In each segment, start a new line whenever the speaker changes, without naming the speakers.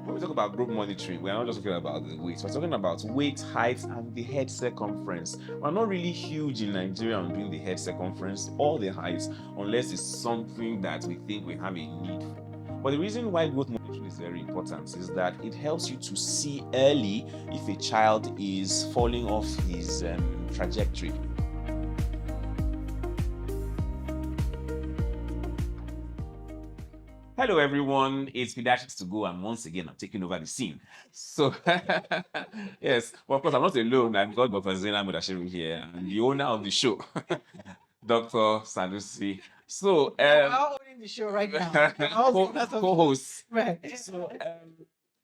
When we talk about growth monitoring, we're not just talking about the weight. We're talking about weight, height, and the head circumference. We're not really huge in Nigeria on doing the head circumference or the height unless it's something that we think we have a need for. But the reason why growth monitoring is very important is that it helps you to see early if a child is falling off his trajectory. Hello, everyone. It's Pediatrics To-Go, and once again, I'm taking over the scene. So, yes, well, of course, I'm not alone. I've got Dr. Zena Mudashiru here, and the owner of the show, Dr. Sanusi. So,
I'm owning the show right now.
co-host.
Right.
So,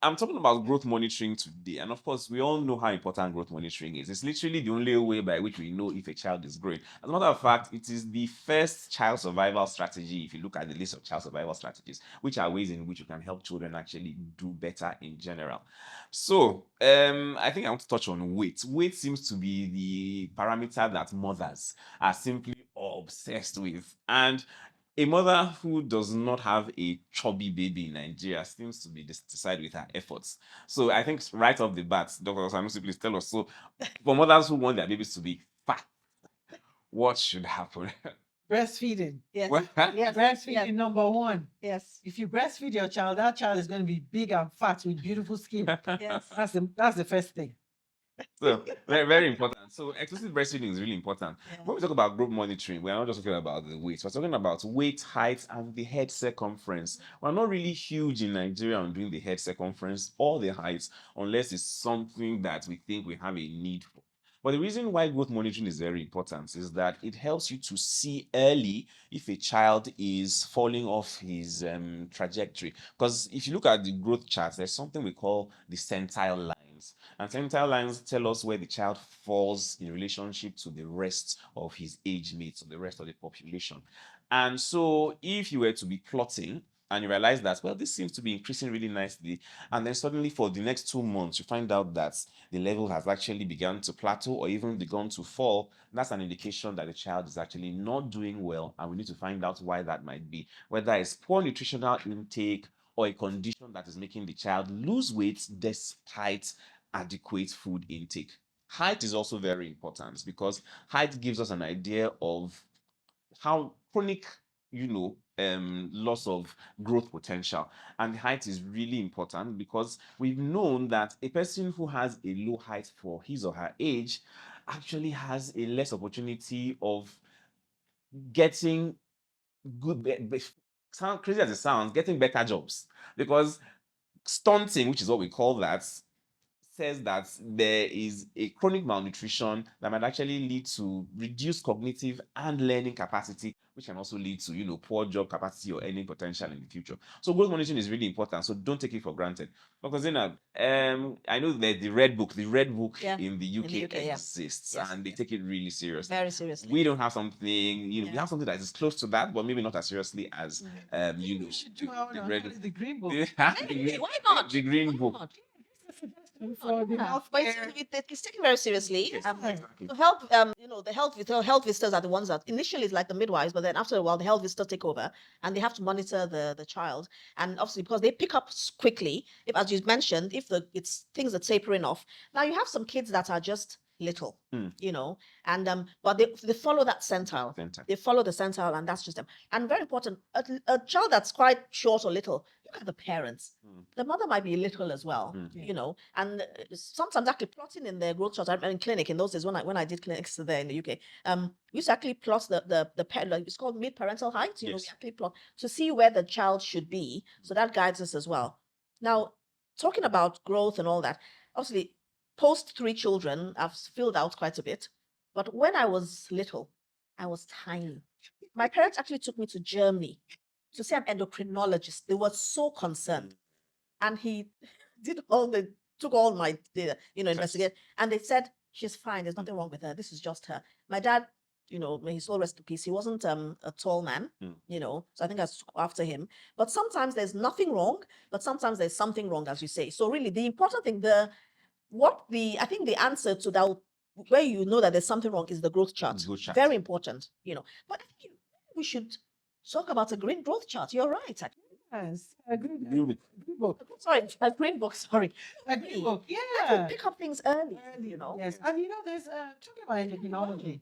I'm talking about growth monitoring today, and of course, we all know how important growth monitoring is. It's literally the only way by which we know if a child is growing. As a matter of fact, it is the first child survival strategy. If you look at the list of child survival strategies, which are ways in which you can help children actually do better in general. So, I think I want to touch on weight. Weight seems to be the parameter that mothers are simply obsessed with, and a mother who does not have a chubby baby in Nigeria seems to be dissatisfied with her efforts. So I think right off the bat, Dr. Sanusi, please tell us. So for mothers who want their babies to be fat, what should happen?
Breastfeeding.
Yes.
Yes. Breastfeeding,
Yes.
number one.
Yes.
If you breastfeed your child, that child is going to be big and fat with beautiful skin.
Yes.
That's the first thing.
So very, very important. So exclusive breastfeeding is really important.
Yeah.
When we talk about growth monitoring, we're not just talking about the weight. We're talking about weight, height, and the head circumference. We're not really huge in Nigeria on doing the head circumference or the height unless it's something that we think we have a need for. But the reason why growth monitoring is very important is that it helps you to see early if a child is falling off his trajectory. Because if you look at the growth charts, there's something we call the centile lines. And centile lines tell us where the child falls in relationship to the rest of his age mates or the rest of the population. And so if you were to be plotting and you realize that, well, this seems to be increasing really nicely, and then suddenly for the next 2 months, you find out that the level has actually begun to plateau or even begun to fall, that's an indication that the child is actually not doing well, and we need to find out why that might be, whether it's poor nutritional intake or a condition that is making the child lose weight despite adequate food intake. Height is also very important because height gives us an idea of how chronic, loss of growth potential. And height is really important because we've known that a person who has a low height for his or her age actually has a less opportunity of getting sound crazy as it sounds, getting better jobs. Because stunting, which is what we call that, says that there is a chronic malnutrition that might actually lead to reduced cognitive and learning capacity, which can also lead to, poor job capacity or earning potential in the future. So growth monitoring is really important. So don't take it for granted. Dr. Zena, I know that the red book
Yeah,
in the UK,
yeah.
exists,
Yes,
and they
yes.
take it really seriously.
Very seriously.
We don't have something, we
Yeah.
have something that is close to that, but maybe not as seriously as,
We should do our own,
red
the green book.
Hey, why not?
The green
Why
book.
not?
For the
Yeah. But
healthcare.
it's taken very seriously.
Yes,
Exactly.
To help, the health visitors are the ones that initially it's like the midwives, but then after a while the health visitors take over and they have to monitor the child. And obviously because they pick up quickly, if as you mentioned, if it's things are tapering off. Now you have some kids that are just little, and but they follow that centile. They follow the centile, and that's just them. And very important, a child that's quite short or little, look at the parents. The mother might be little as well, and sometimes actually plotting in their growth charts. I mean, in clinic in those days when I did clinics there in the UK, we used to actually plot the parent, like it's called mid-parental height. We
Yes.
actually plot to see where the child should be. So that guides us as well. Now, talking about growth and all that, obviously, post 3 children, I've filled out quite a bit. But when I was little, I was tiny. My parents actually took me to Germany to see an endocrinologist. They were so concerned. And he took all my data, investigate. And they said, she's fine. There's nothing wrong with her. This is just her. My dad, may his soul rest in peace. He wasn't a tall man, so I think I took after him. But sometimes there's nothing wrong, but sometimes there's something wrong, as you say. So really, the important thing, I think the answer to that, where you know that there's something wrong, is the growth chart.
Growth chart.
Very important, But I think we should talk about a green growth chart. You're right.
Yes. A green,
Green book.
green book.
Sorry, a green book. Sorry.
A green book.
That
Yeah.
would pick up things early.
Early,
You know.
yes. And there's talking about endocrinology,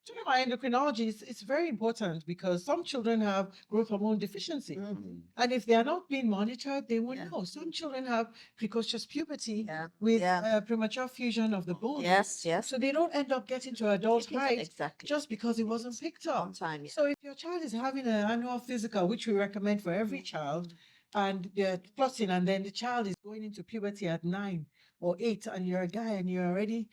talking about endocrinology, it's very important because some children have growth hormone deficiency.
Mhm.
And if they are not being monitored, they will
Yeah.
know. Some children have precocious puberty
Yeah.
with
Yeah.
premature fusion of the bone.
Yes. Yes.
So they don't end up getting to adult height
Exactly.
just because it wasn't picked up.
On time. Yeah.
So if your child is having an annual physical, which we recommend for every child, and they're plotting, and then the child is going into puberty at 9 or 8, and you're a guy and you're already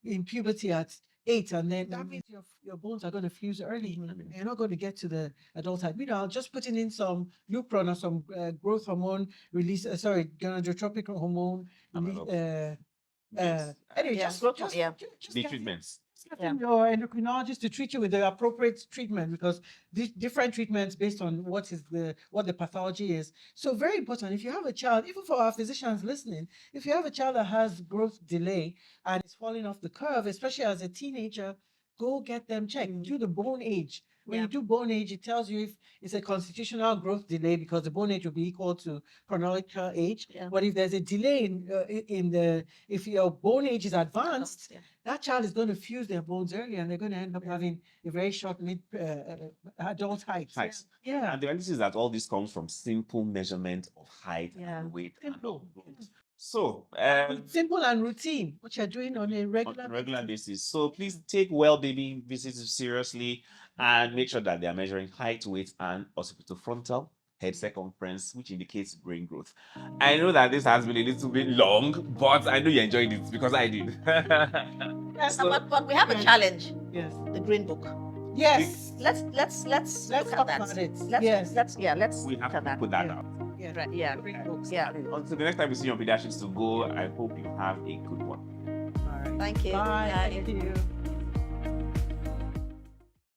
in puberty at 8, and then that means your bones are going to fuse early.
Mhm.
You're not going to get to the adult height. Meanwhile, just putting in some Lupron or some growth hormone release, gonadotropin hormone.
Yes.
Anyway,
Yeah,
just,
growth
just,
hormone,
ju- just
The
get
treatments.
getting your endocrinologist to treat you with the appropriate treatment, because different treatments based on what the pathology is. So very important. If you have a child, even for our physicians listening, if you have a child that has growth delay and is falling off the curve, especially as a teenager, go get them checked. Do the bone age. When
Yeah.
you do bone age, it tells you if it's a constitutional growth delay, because the bone age will be equal to chronological age.
Yeah.
But if there's a delay if your bone age is advanced,
Yeah.
that child is going to fuse their bones early, and they're going to end up having a very short adult height.
Height.
Yeah.
And the reality is that all this comes from simple measurement of height
Yeah.
and weight and
Simple.
growth. So,
Simple and routine, which you're doing on a
on
regular
a regular basis. So please take well baby visits seriously and make sure that they are measuring height, weight, and occipitofrontal head circumference, which indicates brain growth. I know that this has been a little bit long, but I know you enjoyed it because I did.
Yes.
So-
But we have a challenge.
Yes.
The green book.
Yes.
Let's look
talk
at that.
about it.
Let's
Yes.
let's
we
look
have
at
to
that.
put that
Yeah.
out.
Yeah.
Right, yeah.
Green books.
Yeah.
Until the next time we see you on Pediatrics To-Go, I hope you have a good one.
All right.
Thank you.
Bye.
Bye.
Thank you.